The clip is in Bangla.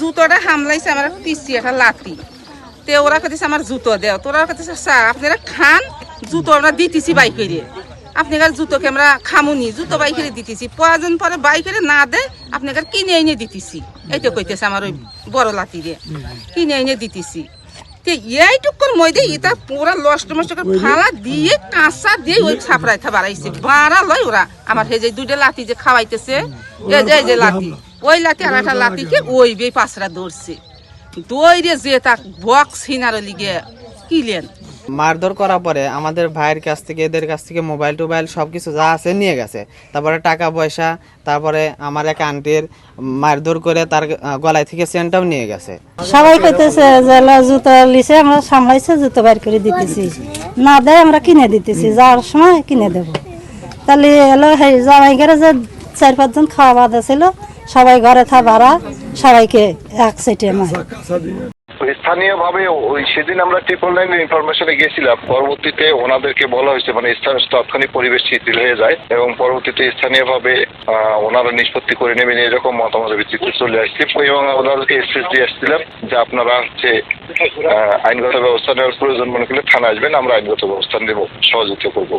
জুতোটা হামলাইছে আমার পিসি একটা লাতি, তে ওরা কাছে আমার জুতো দেও, তোরা কাছে স্যার আপনারা খান, জুতো আমরা দিতেছি বাইকেরে, আপনার জুতোকে আমরা খামুনি, জুতো বাইকেরে দিতেছি, প্রয়োজন পরে বাইকেরে না দেয় আপনাকে কিনে এনে দিতেছি, এইটা কইতেছে আমার ওই বড় লাতি দিয়ে কিনে এনে দিতেছি। এইটুকুর মধ্যে এটা পুরা লষ্ট মষ্ট ফালা দিয়ে কাঁচা দিয়ে ওই ছাপড়াইতে বাড়াইছে, বাড়া লয় ওরা আমার সেই যে দুইটা লাতি যে খাওয়াইতেছে, এই যে লাতি, ওই লাতি আর একটা লাতিকে ওই বে পাঁচরা ধরছে, দৌড়ে যে তাক বক্স হিনার লিগে কিলেন। মারধর করার পরে আমাদের ভাইয়ের কাছ থেকে এদের কাছ থেকে মোবাইল টোবাইল সবকিছু যা আছে নিয়ে গেছে, তারপরে টাকা পয়সা, তারপরে আমার এক আন্টির মারধর করে তার গলায় থেকে চেনটাও নিয়ে গেছে। সবাই কইতেছে যে জুতো লিছে আমরা সামলাইছে, জুতো বাইর করে দিতেছি, না দেয় আমরা কিনে দিতেছি, যাওয়ার সময় কিনে দেব। তাহলে এলো জামাই ঘরে যে 4-5 জন খাওয়া বাদা ছিল, সবাই ঘরে থা ভাড়া সবাইকে এক সাইডে মারে। স্থানীয়ভাবে ওই সেদিন আমরা 999 ইনফরমেশনে গেছিলাম, পরবর্তীতে ওনাদেরকে বলা হয়েছে মানে তাৎক্ষণিক পরিবেশ শিথিল হয়ে যায় এবং পরবর্তীতে স্থানীয়ভাবে ওনারা নিষ্পত্তি করে নেবেন এরকম মতামতের ভিত্তিতে চলে আসছি এবং ওনাদেরকে এসএস দিয়ে আসছিলাম যে আপনারা হচ্ছে আইনগত ব্যবস্থা নেওয়ার প্রয়োজন মনে করলে থানা আসবেন, আমরা আইনগত ব্যবস্থা নেব, সহযোগিতা করবো।